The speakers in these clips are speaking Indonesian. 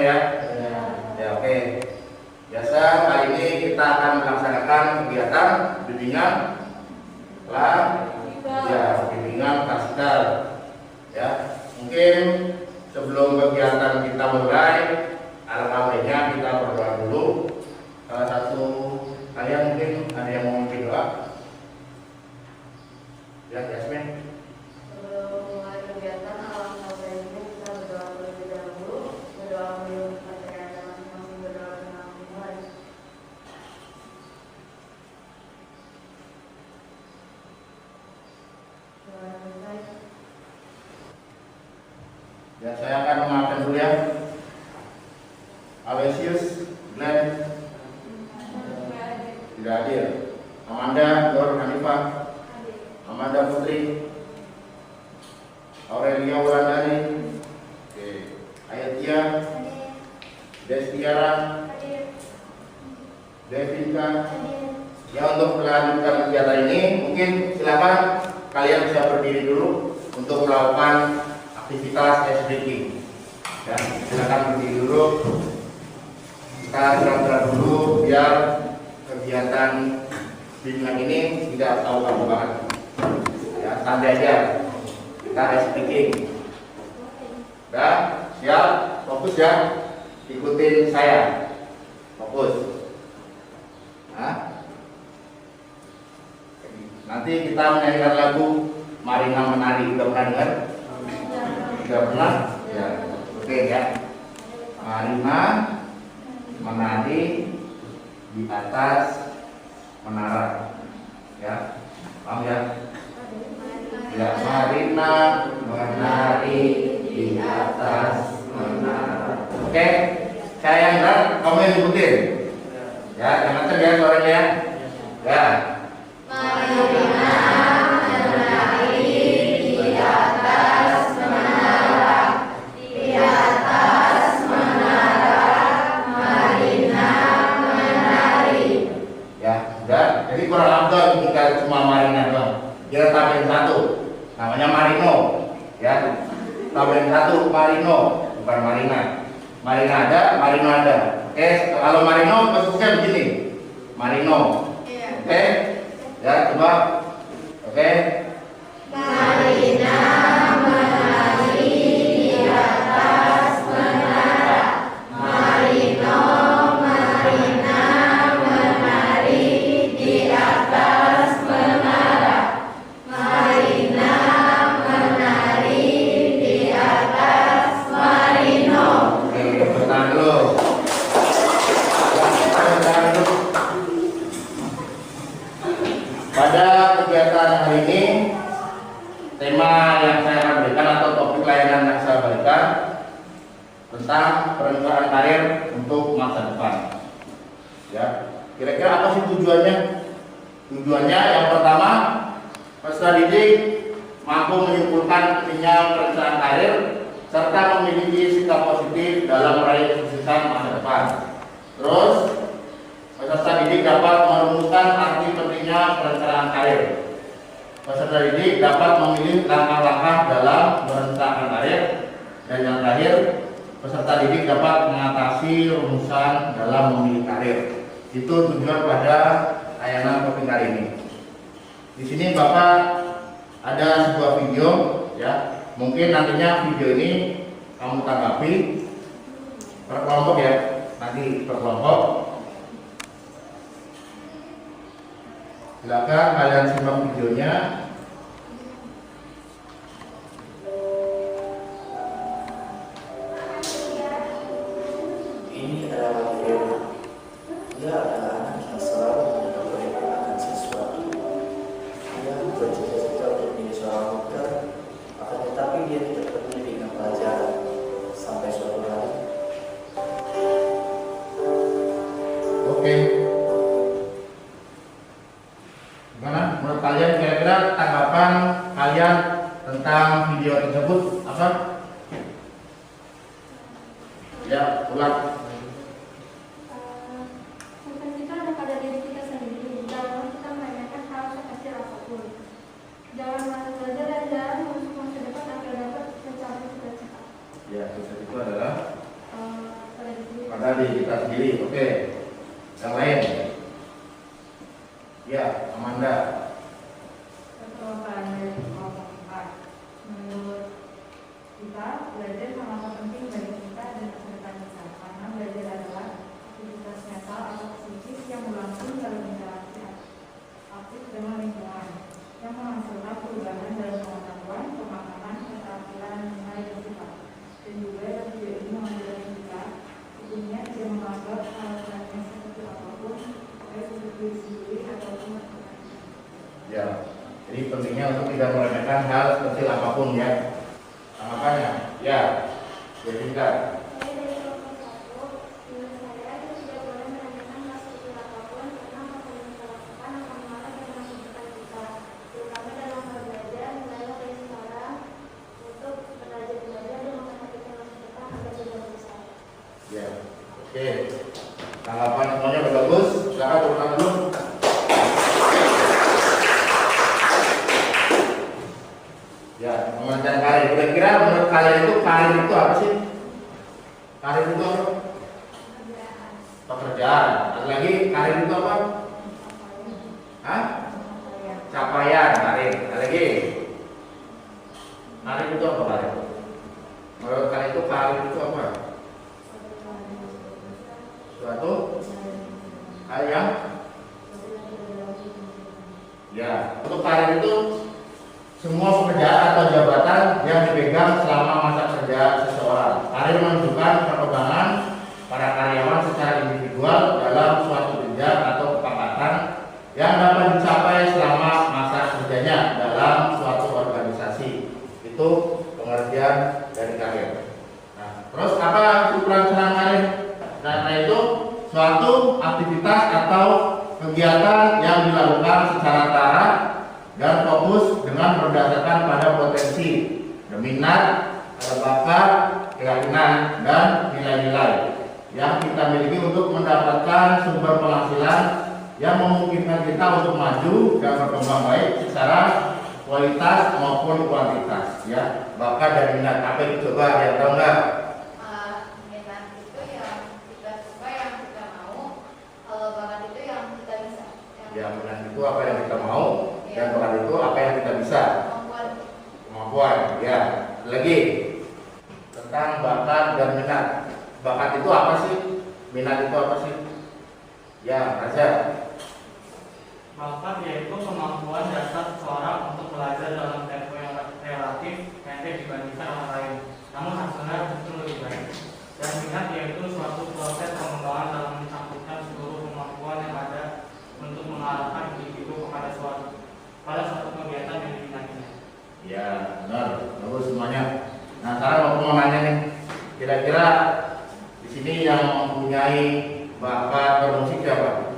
ya? Ya, oke. Biasa kali ini kita akan melaksanakan kegiatan bimbingan bimbingan klasikal. Ya, mungkin sebelum kegiatan kita mulai, alangkah baiknya kita berdoa dulu. Salah satu kalian mungkin ada yang mau memimpin doa? Ya, Yasmin. Sebelum mulai kegiatan, alangkah baiknya kita berdoa terlebih dahulu. Berdoa menurut percaya masing-masing berdoa dengan mulai. Ya, saya akan mengamalkan dulu ya. Alesius, Glenn, tidak hadir. Amanda, Nur Hanifah, Amanda Putri, Aurelia Wulandari, Ayatia, Destiara, Devinka. Ya, untuk melanjutkan kegiatan ini, mungkin silakan kalian bisa berdiri dulu untuk melakukan aktivitas SDG. Ya, silakan berdiri dulu. Kita gerak-gerak dulu biar kegiatan bimbingan ini tidak tahu-tahu banget. Ya, santai aja. Kita speaking. Udah, siap? Fokus ya. Ikutin saya. Fokus. Nah, nanti kita menyanyikan lagu Marina Menari. Udah pernah dengar? Udah pernah? Ya. Oke ya. Marina menari di atas menara. Ya. Paham ya? Ya, Marina menari di atas menara. Oke, saya yang benar, kamu yang ikutin. Ya, jangan kencang ya suaranya. Ya. Marina menari di atas menara, di atas menara, Marina menari. Ya, sudah. Jadi kurang abdol jika cuma Marina doang. Kita tambahin satu. Namanya Marino, ya. Tambahin satu Marino, bukan Marina. Marina ada, Marino ada. Oke, kalau Marino bentuknya begini, Marino. Oke, ya coba. Oke. Marina menari di atas menara, Marino, Marina menari di atas menara, Marina menari di atas Marino. Oke, tepuk tangan dulu. Pada kegiatan hari ini, tema yang saya akan berikan atau topik layanan yang saya berikan tentang perencanaan karir untuk masa depan. Ya, kira-kira apa sih tujuannya? Tujuannya yang pertama, peserta didik mampu menyimpulkan pentingnya perencanaan karir serta memiliki sikap positif dalam meraih kesuksesan masa depan. Terus, peserta didik dapat merumuskan arti pentingnya perencanaan karir. Peserta didik dapat memilih langkah-langkah dalam merencanakan karir. Dan yang terakhir, peserta didik dapat mengatasi rumusan dalam memilih karir. Itu tujuan pada layanan topik hari ini. Di sini Bapak ada sebuah video, ya. Mungkin nantinya video ini kamu tanggapi per kelompok ya. Nanti per kelompok. Silakan kalian simak videonya. Ini adalah Fiona. Dia adalah anak yang selalu menyampaikan sesuatu. Dia bercita-cita untuk menjadi seorang dokter, akan tetapi dia tidak peduli dengan pelajaran sampai suatu hari. Oke. Gimana menurut kalian, kira-kira tanggapan kalian tentang video tersebut apa? Ya, ulang. Cita-cita ada pada diri kita sendiri. Jangan kita menanyakan hal sekecil apapun. Jangan malas belajar dan jangan masuk masa depan agar dapat mencapai cita-cita. Ya, itu adalah pada diri kita sendiri. Oke, yang lain. Ya, Amanda. Ketua dari kelompok 4. Menurut kita, belajar sangat penting bagi kita dan masa depan kita, karena belajar adalah aktivitas nyata atau psikis yang berlangsung dalam interaksi aktif dengan lingkungan, yang menghasilkan perubahan dalam pengetahuan, pemahaman, keterampilan, nilai, dan sifat. Dan juga video ini mengajarkan kita, tentunya tidak menganggap hal remeh seperti apapun, baik untuk diri sendiri ataupun Ya, jadi pentingnya untuk tidak meremehkan hal kecil apapun ya. Tanggapannya? Ya, jadi kan. Saya dari kelompok 1, menurut saya itu tidak boleh meremehkan hal sekecil apapun karena apa yang kita lakukan akan mengarah ke masa depan kita, terutama dalam hal belajar, mulailah dari sekarang untuk belajar dan memperhatikan masa depan agar tidak besar. Ya, oke. Tanggapan semuanya udah bagus. Silakan tepuk tangan dulu. Ya, mengerjakan karir. Kira-kira menurut kalian itu karir itu apa sih? Karir itu apa? Pekerjaan. Ada lagi karir itu apa? Hah? Capaian karir. Ada lagi? Karir itu apa karir? Menurut kalian itu karir itu apa? Suatu hal yang ya, untuk karir itu semua pekerjaan atau jabatan yang dipegang selama masa kerja seseorang. Karir menunjukkan perkembangan para karyawan secara individual dalam suatu jenjang atau kepangkatan yang dapat dicapai selama masa kerjanya dalam suatu organisasi. Itu pengertian dari karir. Nah, terus apa itu perancangan karir? Karena itu suatu aktivitas atau kegiatan yang dilakukan secara terarah dan fokus dengan berdasarkan pada potensi, minat, bakat, keyakinan, dan nilai-nilai yang kita miliki untuk mendapatkan sumber penghasilan yang memungkinkan kita untuk maju dan berkembang baik secara kualitas maupun kuantitas. Ya, bakat dan minat apa itu coba ya, tahu nggak? Minat itu yang kita suka, yang kita mau. Kalau bakat itu yang kita bisa. Ya, minat itu apa yang kita mau, dan bakat itu apa yang kita bisa. Kemampuan. Ya, lagi tentang bakat dan minat. Bakat itu apa sih? Minat itu apa sih? Ya, Raja. Bakat yaitu kemampuan dasar seseorang untuk belajar dalam tempo yang relatif pendek dibandingkan orang lain, namun hasilnya justru lebih baik. Dan minat yaitu suatu proses pengembangan dalam mencampurkan seluruh kemampuan yang ada untuk mengarahkan individu pada suatu kegiatan yang diminatinya. Ya, benar. Bagus semuanya. Nah, sekarang aku mau nanya nih. Kira-kira di sini yang mempunyai bakat bermusik siapa?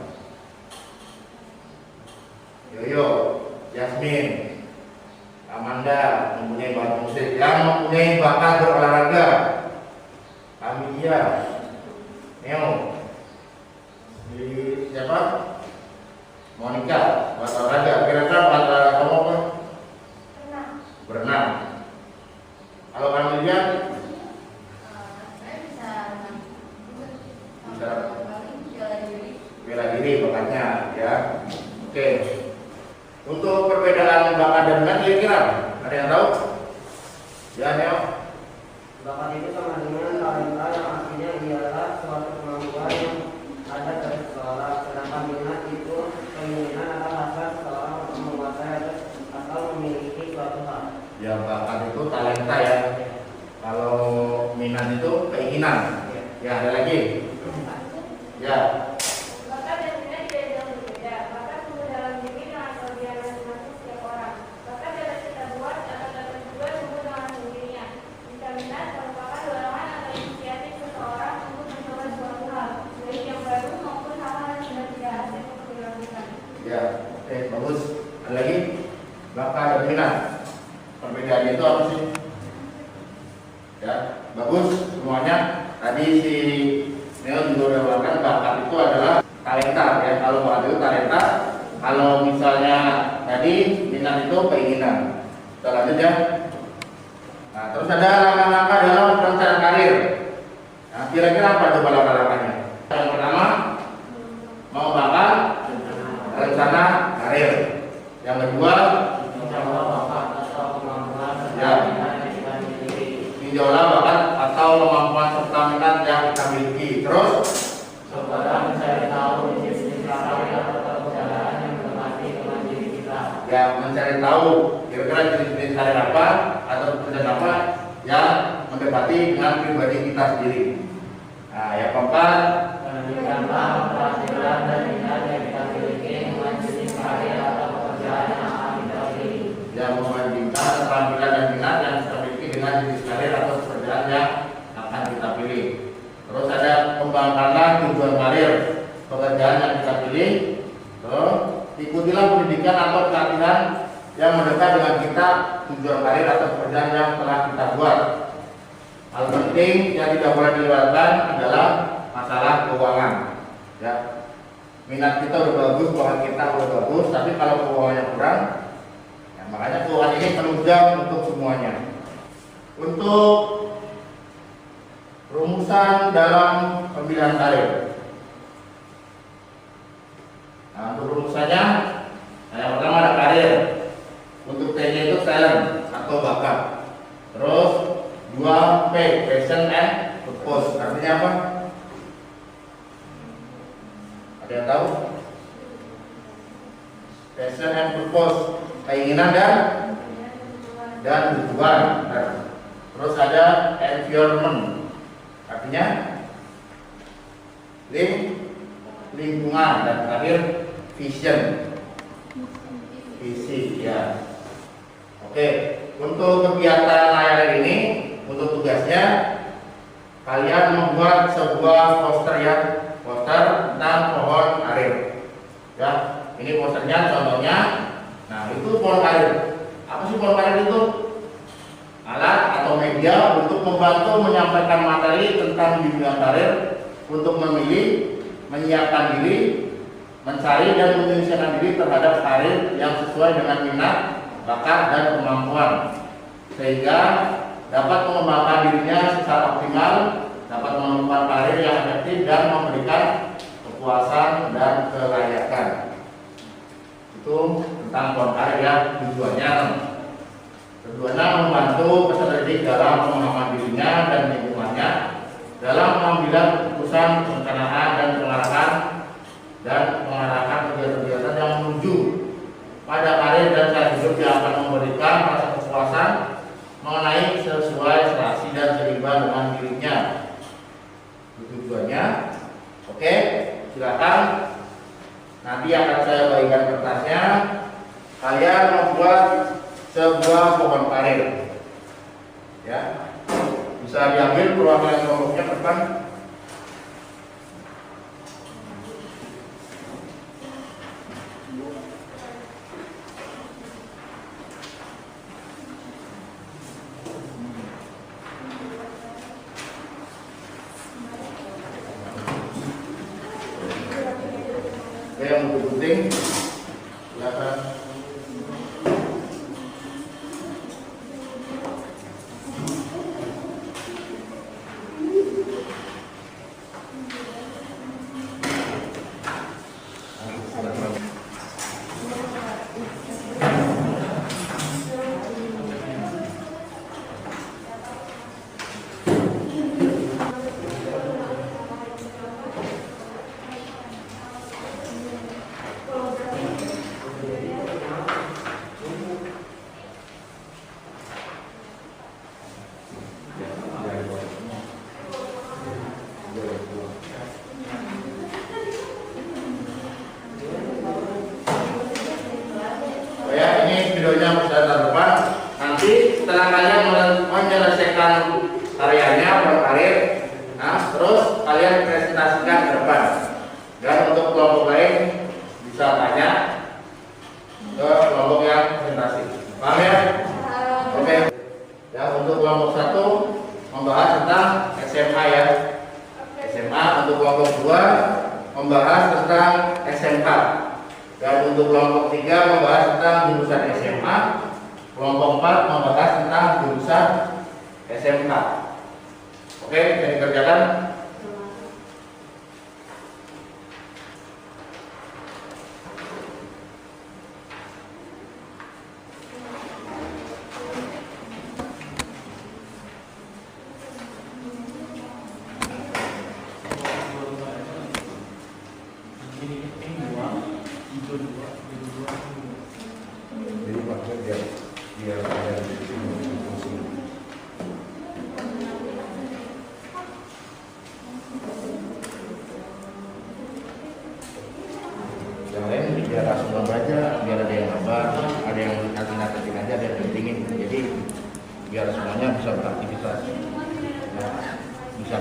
Yoyo, Yasmin, Amanda mempunyai bakat musik. Yang mempunyai bakat berolahraga, Amelia, Neo, di siapa? Monica, bakat olahraga. Kira-kira bakat kamu apa? Berenang. Kalau Amelia? Saya bisa Bela diri bakatnya, ya. Oke. Untuk perbedaan bakat dan minat kira-kira ada yang tahu? Ya, Neo. Bakat itu sama dengan talenta yang artinya ialah suatu kemampuan yang ada dari seseorang. Sedangkan minat itu keinginan atau hasrat seseorang untuk menguasai atau memiliki suatu hal. Ya, bakat itu talenta ya. Kalau minat itu keinginan. Ya, ada lagi? Ya. Bakat dan minat tidak jauh berbeda. Bakat tumbuh dalam diri dan kelebihan masing-masing setiap orang. Bakat dapat kita buat atau dapat juga tumbuh dengan sendirinya. Jika minat merupakan dorongan atau inisiatif seseorang untuk mencoba suatu hal, baik yang baru maupun hal-hal yang sudah tidak asing untuk dilakukan. Ya, oke, bagus. Ada lagi? Bakat dan minat. Perbedaannya itu apa sih? Ya, bagus semuanya. Tadi si Neo juga udah bilang bakat itu adalah talenta ya. Kalau bakat itu talenta, kalau misalnya tadi minat itu keinginan. Kita lanjut ya. Nah, terus ada langkah-langkah dalam perencanaan karir. Nah, kira-kira apa coba langkah-langkah kemampuan serta minat yang kita miliki. Terus Saudara mencari tahu jenis karir atau pekerjaan yang berarti dengan diri kita. ya mencari tahu kira-kira jenis-jenis karir apa atau pekerjaan apa yang mendekati dengan pribadi kita sendiri. Nah, yang keempat, Menunjukkanlah keterampilan dan minat yang kita miliki dengan jenis karir atau pekerjaan yang akan kita pilih. yang membandingkan keterampilan dan minat yang kita miliki dengan jenis karir atau pekerjaan yang akan kita pilih. Terus ada kembangkanlah tujuan karir pekerjaan yang kita pilih. Terus ikutilah pendidikan atau pelatihan yang mendekat dengan kita tujuan karir atau pekerjaan yang telah kita buat. Hal penting yang tidak boleh dilewatkan adalah masalah keuangan. Ya, minat kita udah bagus, keuangan kita udah bagus, tapi kalau keuangannya kurang, ya makanya keuangan ini penunjang untuk semuanya. Untuk rumusan dalam pemilihan karir. Nah, untuk rumusannya, yang pertama ada karir. Untuk T-nya itu talent atau bakat. Terus 2P, passion and purpose. Artinya apa? Ada yang tahu? Passion and purpose, keinginan dan tujuan. Terus ada environment, artinya lingkungan, dan terakhir vision, visi ya. Oke, untuk kegiatan layanan ini, untuk tugasnya kalian membuat sebuah poster tentang pohon karir. Ya, ini posternya contohnya. Nah, itu pohon karir. Apa sih pohon karir itu? Alat atau media untuk membantu menyampaikan materi tentang bimbingan karir, untuk memilih, menyiapkan diri, mencari dan menyelesaikan diri terhadap karir yang sesuai dengan minat, bakat, dan kemampuan, sehingga dapat mengembangkan dirinya secara optimal, dapat menemukan karir yang efektif dan memberikan kepuasan dan kelayakan. Itu tentang pohon karir ya. Tujuannya membantu peserta didik dalam pemahaman dirinya dan lingkungannya, dalam pengambilan keputusan, perencanaan dan pengarahan kegiatan-kegiatan yang menuju pada karir dan cara hidup yang akan memberikan rasa kepuasan mengenai sesuai serasi dan seimbang dengan dirinya. Tujuannya, oke, silakan. Nanti akan saya bagikan kertasnya. Kalian membuat sebuah pohon karir. Ya, bisa diambil perwakilan kelompoknya ke depan. Yang lebih penting, silakan. Ya, ini videonya bisa terdepan. Nanti setelah kalian menyelesaikan karyanya berkarir, nah terus kalian presentasikan ke depan. Dan untuk kelompok lain bisa tanya ke kelompok yang presentasi. Paham ya? Oke. Ya, untuk kelompok 1 membahas tentang SMA ya. SMA. Untuk kelompok 2 membahas tentang SMK. Dan untuk kelompok 3 membahas tentang jurusan SMA. Kelompok 4 membahas tentang jurusan SMK. Oke, bisa dikerjakan.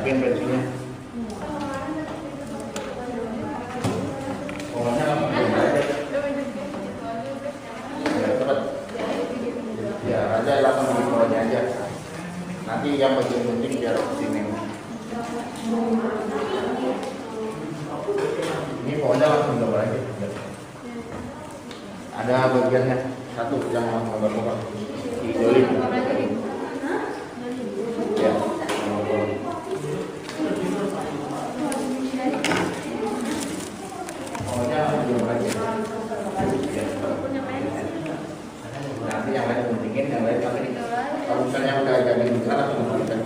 Siapin bensinnya. Pokoknya langsung coba aja. Ya, cepet. Ya, aja langsung di bawahnya aja. Nanti yang bagian penting biar sini. Ini pokoknya langsung coba aja. Ada bagiannya satu yang mau berbuka di Jolim. Ya, pokoknya langsung coba aja. Ya. Nanti yang lain pentingin, yang lain nanti kalau misalnya udah jadi bukan langsung berikan.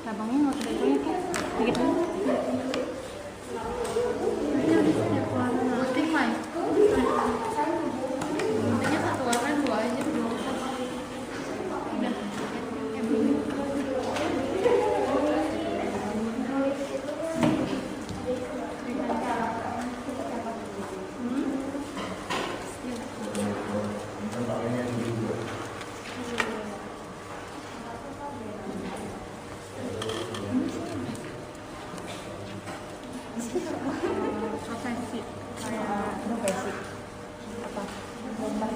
Abangnya nggak usah banyak ya, dikit aja. Penting main. Intinya satu warna dua aja. Udah. Profesi kayak profesi apa gambar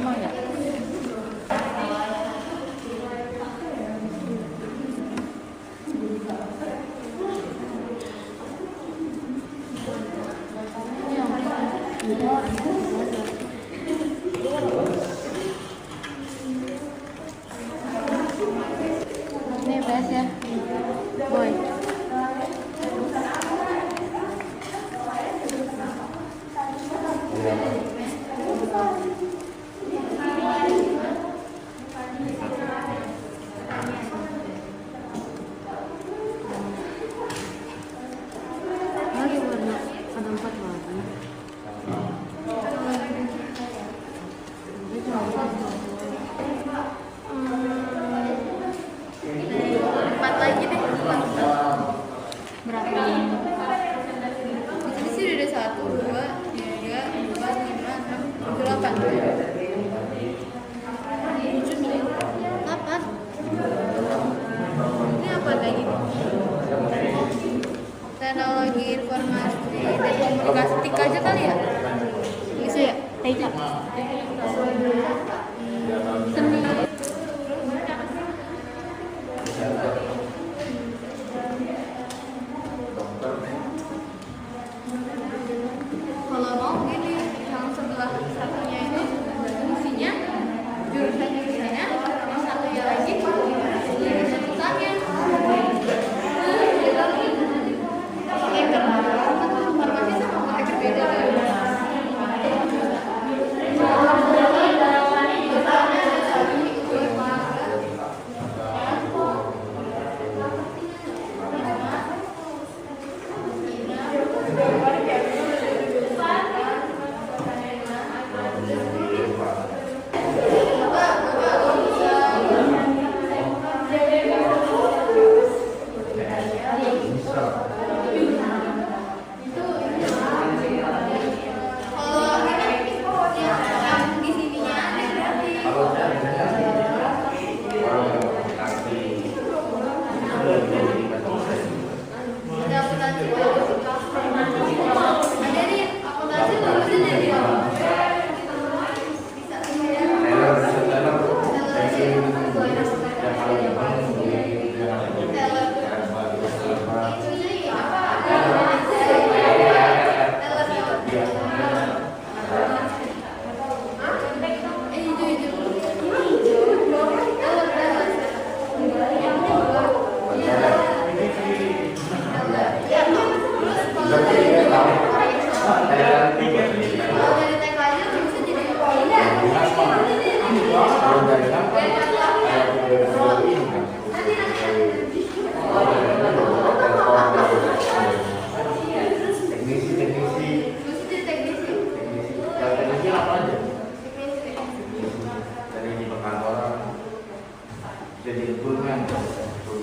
emang ya. Ini beres ya, boy. Lagi warna ada 4 warna. Empat lagi deh. Berapa? Di sini sih udah 1, 2, 3, 4, 5, 6, 7, 8. 8. Ini apa lagi? Teknologi informasi dan komunikasi, TIK aja kali ya? Bisa ya? TIK. Seni. Kalau mau gini, yang sebelah satunya itu isinya jurusan isinya, yang satunya lagi jurusan utangnya. Farmasi sama pakai berbeda.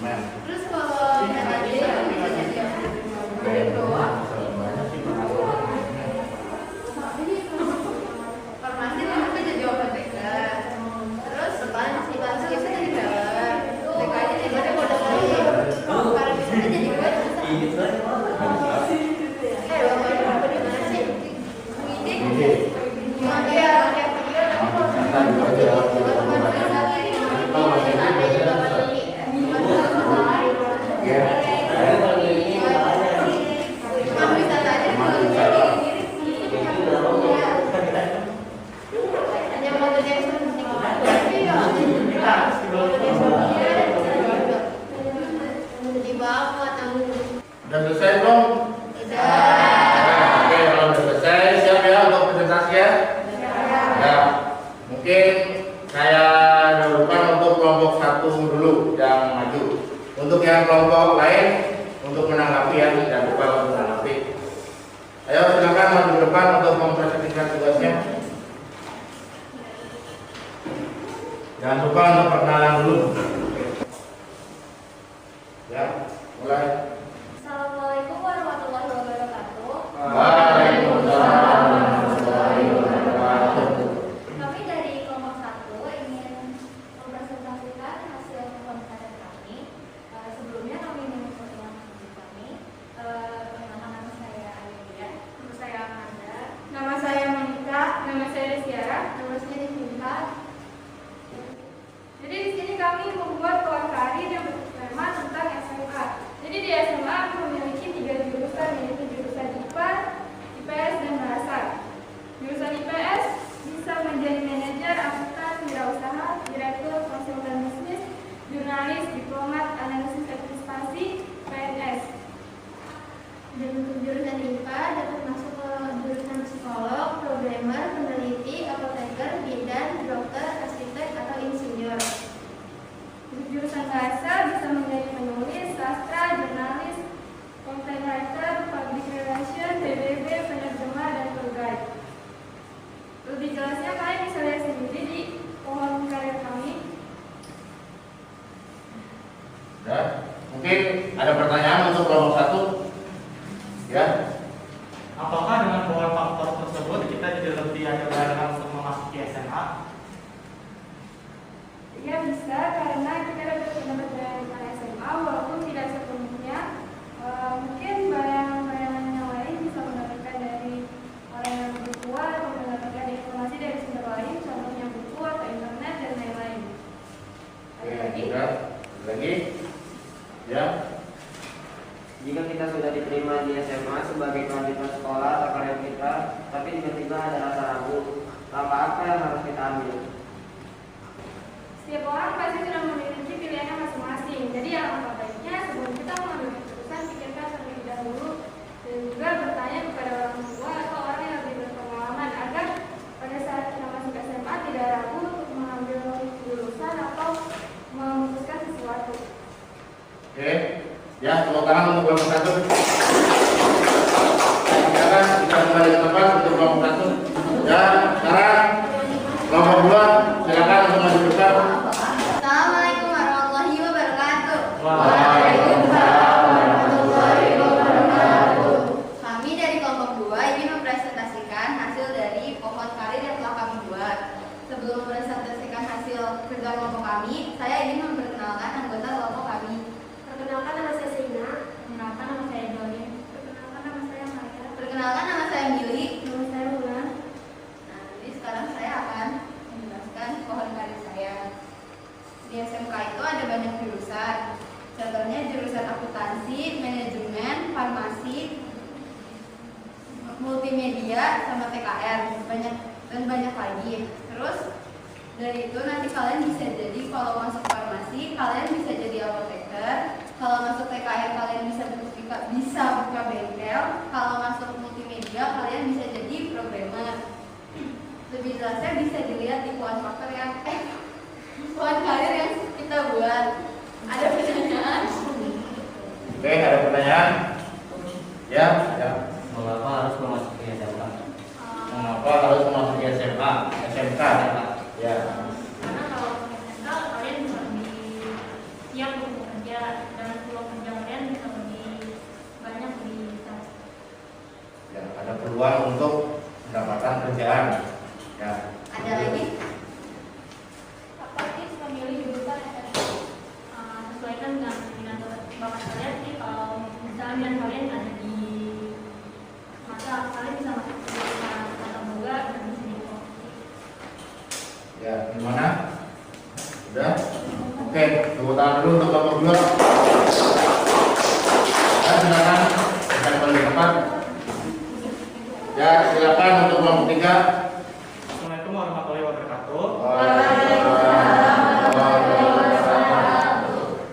Amin. Terus kalau tadi bisa jadi farmasi nanti jadi apoteker. Terus si Bansi itu jadi dokter. TK-nya jadi modal lain. Kalau bisa jadi gue bisa. Bapak di mana sih? Widik. Iya, kayak Udah selesai belum? Oke, kalau udah selesai siap ya untuk presentasi ya? Ya, mungkin saya dahulukan untuk kelompok 1 dulu yang maju. Untuk yang kelompok lain untuk menanggapi ya, jangan lupa untuk menanggapi. Ayo silakan maju ke depan untuk mempresentasikan tugasnya. Jangan lupa untuk perkenalan dulu. Ya, mulai. Assalamualaikum warahmatullahi wabarakatuh. Waalaikumsalam warahmatullahi wabarakatuh. Kami dari kelompok 1 ingin mempresentasikan hasil pemeriksaan kami. Sebelumnya kami ingin memperkenalkan diri kami. Perkenalkan nama saya Alia, nama saya Amanda, Nama saya Monica, nama saya Desiara. nama saya Divinta. Jadi di sini kami membuat pohon karir yang bertema tentang SMA. Jadi di SMA memiliki 3 jurusan, yaitu jurusan IPA, IPS, dan bahasa. Jurusan IPS bisa menjadi manajer, akuntan, wirausaha, direktur, konsultan bisnis, jurnalis, diplomat, analisis administrasi, PNS. Dan untuk jurusan IPA dapat masuk ke jurusan psikolog, programmer, peneliti, apoteker, bidan, dokter, arsitek, atau insinyur. Untuk jurusan bahasa bisa menjadi penulis, sastra, jurnalis, content writer, public relation, PBB, penerjemah, dan tour guide. Lebih jelasnya kalian bisa lihat sendiri di pohon karir kami. Ya, mungkin ada pertanyaan untuk kelompok 1. Ya, Apakah dengan beberapa faktor tersebut kita jadi lebih ada untuk memasuki SMA? Ya bisa, karena kita dapat mendapatkan SMA walaupun tidak sepenuhnya. Mungkin bayangan-bayangan yang lain bisa mendapatkan dari orang yang lebih tua atau mendapatkan informasi dari sumber lain, contohnya buku atau internet dan lain-lain. Ada lagi? ya, lagi. Ya, Jika kita sudah diterima di SMA sebagai kelanjutan sekolah atau karir kita, tapi tiba-tiba ada rasa ragu, langkah apa yang harus kita ambil? Setiap orang pasti sudah memiliki pilihannya masing-masing. Jadi alangkah baiknya sebelum kita mengambil keputusan, pikirkan terlebih dahulu dan juga bertanya kepada orang tua atau orang yang lebih berpengalaman agar pada saat kita masuk SMA tidak ragu untuk mengambil jurusan atau memutuskan sesuatu. oke. Ya, tepuk tangan untuk kelompok 1. Silakan kita kembali ke tempat untuk kelompok 1. Ya, sekarang kelompok 2 silakan untuk maju ke depan. Assalamualaikum warahmatullahi wabarakatuh. Waalaikumsalam warahmatullahi wabarakatuh. Kami dari kelompok 2 ingin mempresentasikan hasil dari pohon karir yang telah kami buat. Sebelum mempresentasikan hasil kerja kelompok kami, saya ingin memperkenalkan anggota kelompok kami. Perkenalkan, nama saya Sina. Perkenalkan, nama saya Doni. Perkenalkan, nama saya Maya. Perkenalkan, nama saya Mili. Nama saya Luna. Nah, jadi sekarang saya akan menjelaskan pohon karir saya. Di SMK itu ada banyak jurusan. Contohnya jurusan akuntansi, manajemen, farmasi, multimedia, sama TKR, banyak lagi. Terus dari itu nanti kalian bisa jadi, kalau masuk farmasi kalian bisa jadi apoteker, kalau masuk TKR kalian bisa buka bengkel, kalau masuk multimedia kalian bisa jadi programmer. Lebih jelasnya bisa dilihat di pohon karir yang kita buat. Ada pertanyaan? Oke, ada pertanyaan? Ya, ya. Mengapa harus memasuki SMA? Mengapa harus memasuki SMA? SMK, ya. Karena kalau SMK kalian bisa lebih siap untuk bekerja. dalam peluang kerja kalian bisa lebih banyak bisa. Ya, ada peluang untuk mendapatkan kerjaan. Ya. Ada lagi? Apa tips memilih jurusan SMK? Sesuaikan dengan minat bakat kalian sih. Kalau misalnya minat kalian ada di mata, kalian bisa masuk ke jurusan mata boga dan di sini. Ya, gimana? Udah? Oke, tepuk tangan dulu untuk Bapak Guru. Ya, silakan. Kita kembali ke tempat. Ya, silakan untuk kelompok 3. Assalamualaikum warahmatullahi wabarakatuh.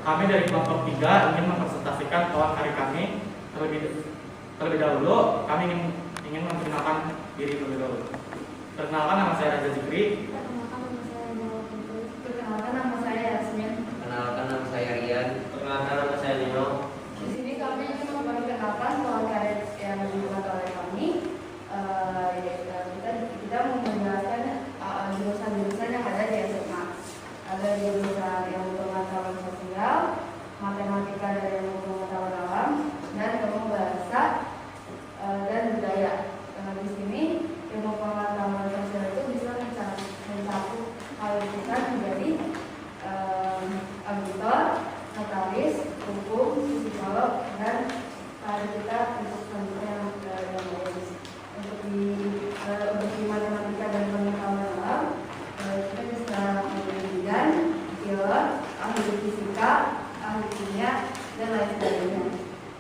Kami dari kelompok 3 ingin mempresentasikan kawan hari kami. Terlebih dahulu, kami ingin memperkenalkan diri terlebih dahulu. Perkenalkan, nama saya Raja Zikri. Perkenalkan, nama saya Yasmin. Kenalkan, nama saya Rian. Perkenalkan, nama saya Nino. Di sini kami ingin memperkenalkan bahwa karya yang dibuat oleh kami. Kita mau menjelaskan jurusan-jurusan yang ada di SMA. Ada jurusan ilmu pengetahuan sosial, matematika dan ilmu pengetahuan alam, dan ilmu bahasa dan budaya. Di sini ilmu pengetahuan sosial itu bisa mencakup hal kita menjadi auditor, notaris, hukum, psikolog, dan karir kita untuk selanjutnya yang lain. Untuk di matematika dan pengetahuan alam, kita bisa menjadi bidan, pilot, ahli fisika, ahli kimia, dan lain sebagainya.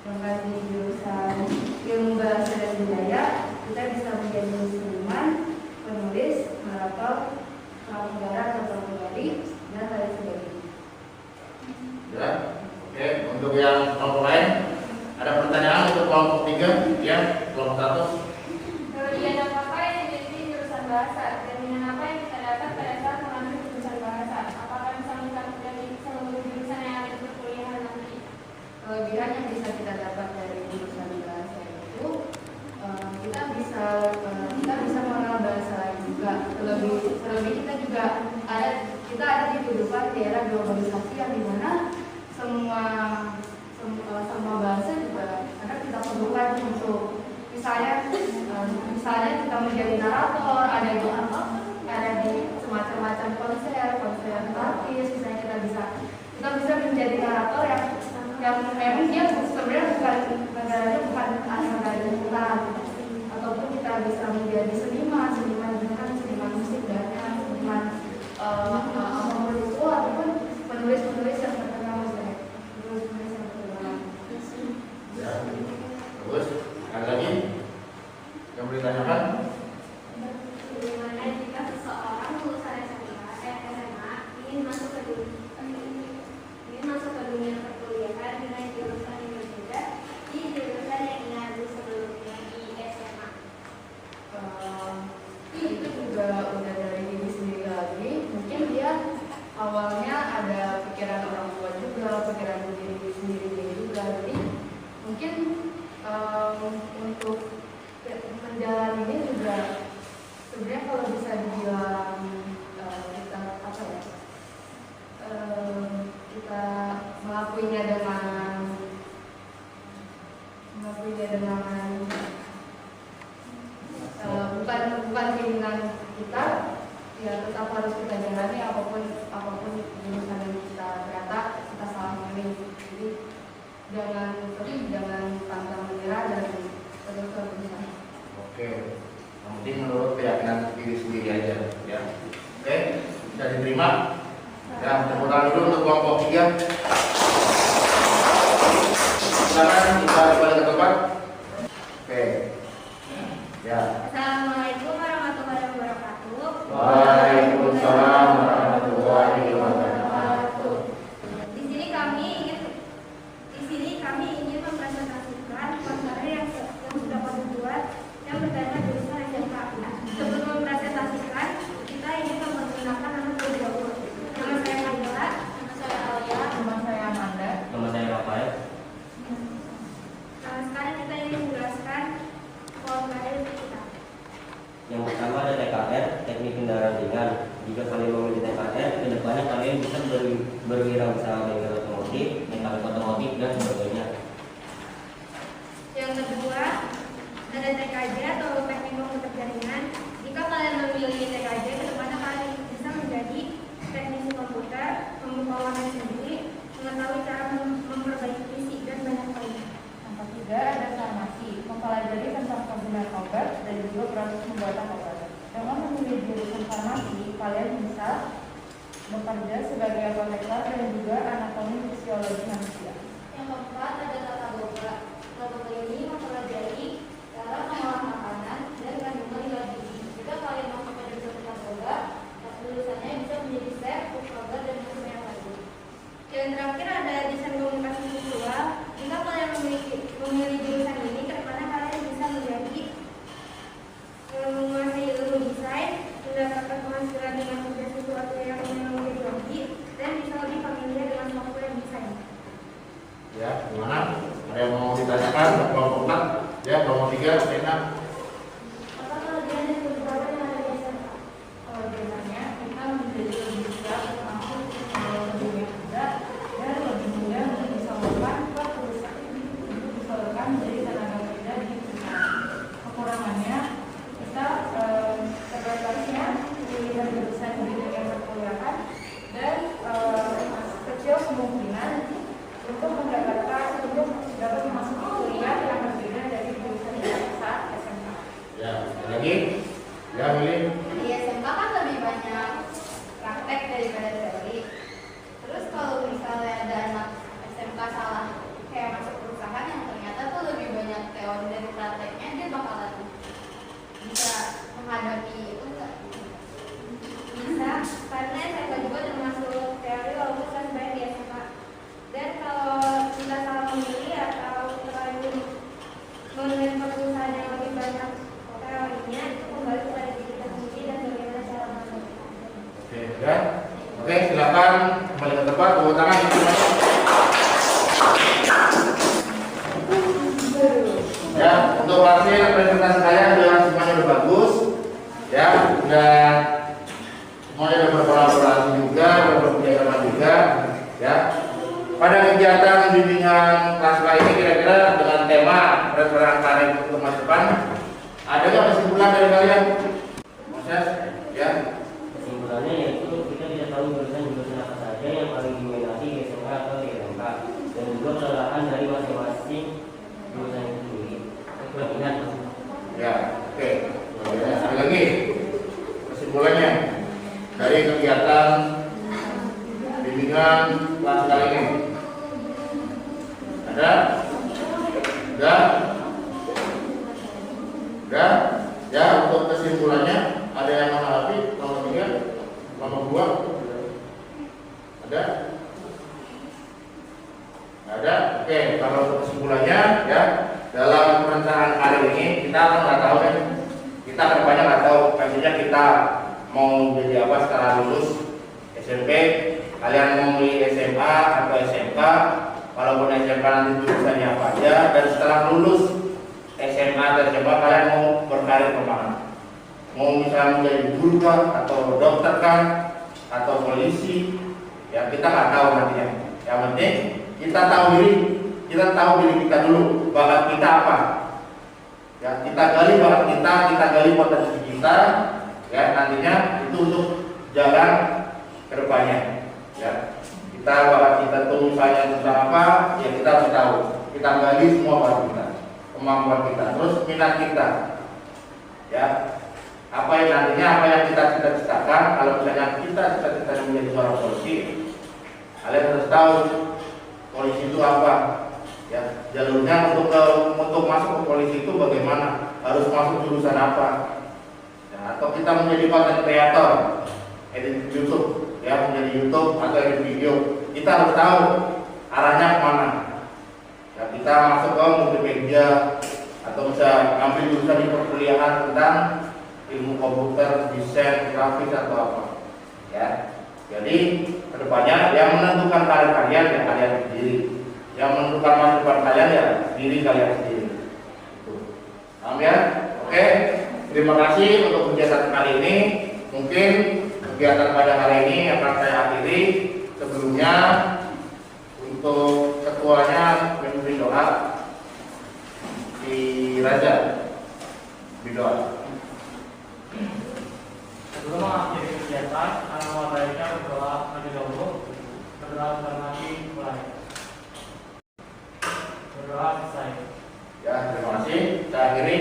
Sedangkan di jurusan ilmu bahasa dan budaya, kita bisa menjadi seniman, penulis, narator, pramugara atau pramugari, dan lain sebagainya. Ya. Oke, untuk yang kelompok lain, ada pertanyaan untuk kelompok 3? Ya, kelompok 1. Kelebihan apa yang dimiliki jurusan bahasa dan minat apa yang kita dapat pada saat mengambil jurusan bahasa? Apakah bisa mencakup seluruh jurusan yang ada di perkuliahan nanti? Kelebihan yang bisa kita dapat dari jurusan bahasa itu kita bisa mengenal bahasa lain juga. Terlebih kita ada di kehidupan di era globalisasi yang dimana semua bahasa juga kadang kita perlukan untuk misalnya kita menjadi narator, ada di semacam konser artis, misalnya kita bisa menjadi narator yang memang dia sebenarnya bukan asal dari kita, ataupun kita bisa menjadi seniman musik dan seniman apapun itu, ataupun penulis yang terkenal Ya. Terus, ada lagi yang mau ditanyakan? Bagaimana jika seseorang lulusan SMA ingin masuk ke dunia perkuliahan dengan jurusan yang berbeda di jurusan yang ia ambil sebelumnya di SMA? Itu juga udah dari diri sendiri lagi. Mungkin dia awalnya ada pikiran orang tua juga, pikiran diri sendiri juga. Jadi mungkin untuk menjalani ini juga sebenarnya kalau bisa dibilang kita melakuinya dengan bukan keinginan kita, ya tetap harus kita jalani apapun jurusan yang kita ternyata kita salah memilih. Jadi jangan pantang menyerah dan terus berusaha. Oke, yang penting menurut keyakinan diri sendiri aja, ya. Oke, bisa diterima. Ya, tepuk tangan dulu untuk kelompok 3. Silakan kita kembali ke tempat. Oke. Ya. Assalamualaikum warahmatullahi wabarakatuh. Waalaikumsalam warahmatullahi wabarakatuh. Di sini kami ingin mempresentasikan konser yang sudah kami buat yang bertema jurusan SMK. Sebelum mempresentasikan, kita ingin memperkenalkan nama beliau. Nama saya Kamila, nama saya Alia, Nama saya Amanda. Nama saya Rafael. Sekarang kita ingin menjelaskan pola karir kita. Yang pertama ada TKR, teknik kendaraan ringan. elektronik dan sebagainya. Yang kedua, ada TKJ atau teknik komputer jaringan. Jika kalian memilih TKJ, kedepannya kalian bisa menjadi teknisi komputer, membuka warna sendiri, mengetahui cara memperbaiki PC dan banyak lainnya. Yang ketiga ada farmasi, mempelajari tentang penggunaan obat dan juga proses pembuatan obat. Dengan memilih jurusan farmasi, kalian bisa bekerja sebagai apoteker dan juga anatomi fisiologi manusia. Yang keempat ada tata boga. Tata boga ini mempelajari cara mengolah makanan dan kandungan nilai gizi. Jika kalian masuk ke jurusan tata boga, lulusannya bisa menjadi chef, cook burger, dan macam lagi. Yang terakhir ada desain komunikasi visual. Jika kalian memilih jurusan ini, kedepannya kalian bisa menjadi menguasai ilmu desain, mendapatkan penghasilan dengan kerja sesuatu yang memang menjadi hobi, dan bisa lebih familiar dengan software desain. Ya, gimana? Ada yang mau ditanyakan? Kelompok 4, ya, kelompok 3, enak. Apa kelebihan dan kekurangan yang ada di SMA? Kalau biasanya kita menjadi lebih siap masuk ke dunia kerja dan lebih mudah untuk disalurkan ke perusahaan, untuk disalurkan menjadi tenaga kerja di perusahaan. Kekurangannya kita terbatasnya pilihan jurusan di dunia perkuliahan dan kecil kemungkinan untuk dapat masuk kuliah yang berbeda dari jurusan yang saat SMA. Ya, ada lagi? Ya, Willy. Di SMK kan lebih banyak praktek daripada teori. Terus kalau misalnya ada anak SMK salah kayak masuk perusahaan yang ternyata tuh lebih banyak teori dari prakteknya, dia bakalan bisa menghadapi itu enggak? Bisa, karena SMK juga termasuk teori walaupun kan banyak di SMK. Dan kalau kita salah memilih atau terlalu memilih perusahaan yang lebih banyak teorinya, itu kembali kepada diri kita sendiri dan bagaimana cara melakukannya. Oke, ya. Oke, silakan kembali ke tempat, tepuk tangan. Ya, untuk hasil presentasi saya semuanya udah bagus. Ya, udah semuanya udah berkolaborasi juga, udah bekerjasama juga. Ya, pada kegiatan bimbingan kelas ini kira-kira dengan tema referensi karir untuk masa depan, ada nggak kesimpulan dari kalian? Proses, ya. Kesimpulannya yaitu kita tidak tahu jurusan-jurusan apa saja yang paling diminati di SMK atau di SMK, dan juga kelelahan dari masing-masing jurusan itu sendiri. Kelebihan. Ya, oke. Sekali lagi kesimpulannya dari kegiatan bimbingan kelas kali ini. Ada? Udah? Udah? Ya, untuk kesimpulannya ada yang menanggapi nomor 3, nomor 2? Ada? Ada? Oke, kalau untuk kesimpulannya ya, dalam perencanaan kali ini kita kan nggak tahu kan, kita kedepannya nggak tahu pastinya kita mau jadi apa setelah lulus SMP. Kalian mau milih SMA atau SMK, walaupun SMK nanti jurusannya apa aja, dan setelah lulus SMA atau SMA kalian mau berkarir kemana? Mau misalnya menjadi guru kah, atau dokter kah, atau polisi? Ya kita nggak tahu nantinya. Yang penting kita tahu diri kita dulu, bakat kita apa. Ya kita gali bakat kita gali potensi kita. Ya nantinya itu untuk jalan kedepannya. Ya, kita bakat kita tuh misalnya tentang apa, ya kita harus tahu. Kita gali semua bakat kita, kemampuan kita, terus minat kita. Ya, apa yang nantinya apa yang kita cita-citakan. Kalau misalnya kita cita-citanya menjadi seorang polisi, kalian harus tahu polisi itu apa. Ya, jalurnya untuk masuk ke polisi itu bagaimana, harus masuk jurusan apa. Ya, atau kita menjadi content creator, edit YouTube. Ya, menjadi YouTube atau edit video, kita harus tahu arahnya kemana. Ya, kita masuk ke multimedia atau bisa ambil jurusan di perkuliahan tentang ilmu komputer, desain, grafis atau apa. Ya, jadi kedepannya yang menentukan karir kalian ya kalian sendiri, yang menentukan masa depan kalian ya diri kalian sendiri. Paham ya? Oke, terima kasih untuk kegiatan kali ini. Mungkin kegiatan pada hari ini akan saya akhiri. Sebelumnya untuk ketua ketuanya memimpin doa di Raja berdoa. Sebelum mengakhiri kegiatan, nama baiknya berdoa terlebih dahulu. Berdoa sebentar lagi mulai. Berdoa selesai. Ya, terima kasih. Kita akhiri.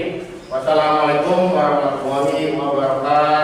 Wassalamualaikum warahmatullahi wabarakatuh.